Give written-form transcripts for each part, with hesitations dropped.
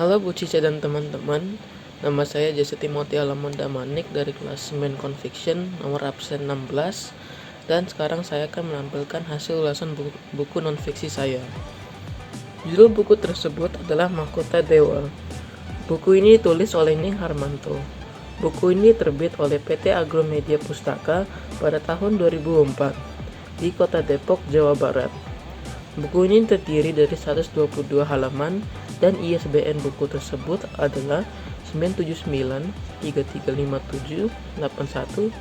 Halo Bu Cica dan teman-teman, nama saya Jesse Timothy Alamon Damanik dari kelas 9 Conviction nomor absen 16, dan sekarang saya akan menampilkan hasil ulasan buku non-fiksi saya. Judul buku tersebut adalah Mahkota Dewa. Buku ini ditulis oleh Ning Harmanto. Buku ini terbit oleh PT Agromedia Pustaka pada tahun 2004 di Kota Depok, Jawa Barat. Buku ini terdiri dari 122 halaman dan ISBN buku tersebut adalah 97933578191.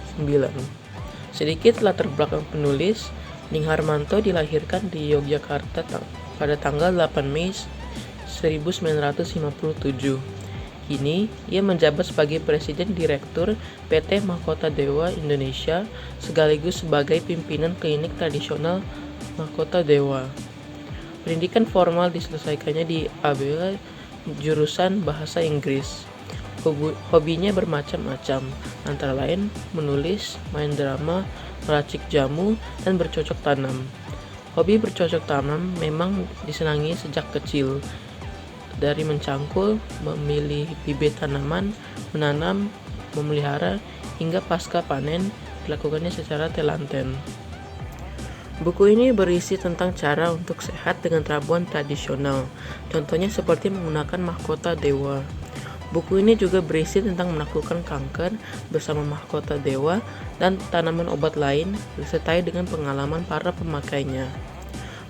Sedikit latar belakang penulis. Ning Harmanto dilahirkan di Yogyakarta pada tanggal 8 Mei 1957. Kini, ia menjabat sebagai Presiden Direktur PT Mahkota Dewa Indonesia sekaligus sebagai pimpinan klinik tradisional Mahkota Dewa. Pendidikan formal diselesaikannya di ABL jurusan Bahasa Inggris. Hobinya bermacam-macam, antara lain menulis, main drama, meracik jamu, dan bercocok tanam. Hobi bercocok tanam memang disenangi sejak kecil. Dari mencangkul, memilih bibit tanaman, menanam, memelihara, hingga pasca panen dilakukannya secara telaten. Buku ini berisi tentang cara untuk sehat dengan ramuan tradisional, contohnya seperti menggunakan mahkota dewa. Buku ini juga berisi tentang menaklukkan kanker bersama mahkota dewa dan tanaman obat lain disertai dengan pengalaman para pemakainya.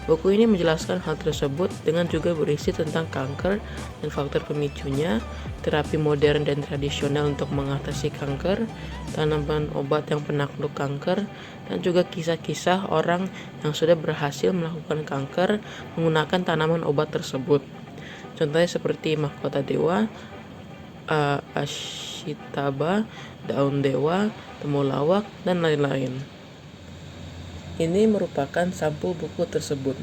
Buku ini menjelaskan hal tersebut dengan juga berisi tentang kanker dan faktor pemicunya, terapi modern dan tradisional untuk mengatasi kanker, tanaman obat yang penakluk kanker, dan juga kisah-kisah orang yang sudah berhasil melakukan kanker menggunakan tanaman obat tersebut. Contohnya seperti mahkota dewa, Ashitaba, daun dewa, temulawak, dan lain-lain. Ini merupakan sampul buku tersebut.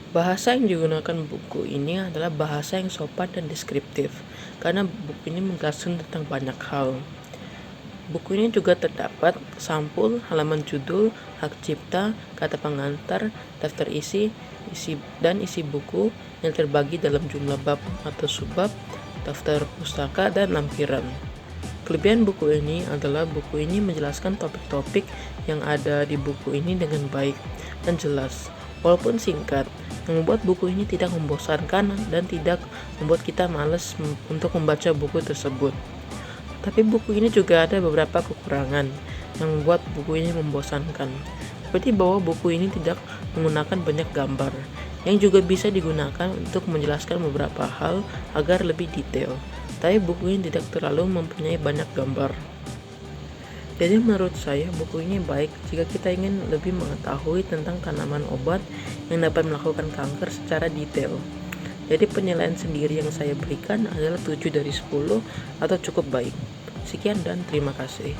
Bahasa yang digunakan buku ini adalah bahasa yang sopan dan deskriptif, karena buku ini menjelaskan tentang banyak hal. Buku ini juga terdapat sampul, halaman judul, hak cipta, kata pengantar, daftar isi buku yang terbagi dalam jumlah bab atau subbab, daftar pustaka, dan lampiran. Kelebihan buku ini adalah buku ini menjelaskan topik-topik yang ada di buku ini dengan baik dan jelas, walaupun singkat, yang membuat buku ini tidak membosankan dan tidak membuat kita malas untuk membaca buku tersebut. Tapi buku ini juga ada beberapa kekurangan yang membuat buku ini membosankan, seperti bahwa buku ini tidak menggunakan banyak gambar, yang juga bisa digunakan untuk menjelaskan beberapa hal agar lebih detail. Tapi buku ini tidak terlalu mempunyai banyak gambar. Jadi menurut saya buku ini baik jika kita ingin lebih mengetahui tentang tanaman obat yang dapat melakukan kanker secara detail. Jadi penilaian sendiri yang saya berikan adalah 7 dari 10 atau cukup baik. Sekian dan terima kasih.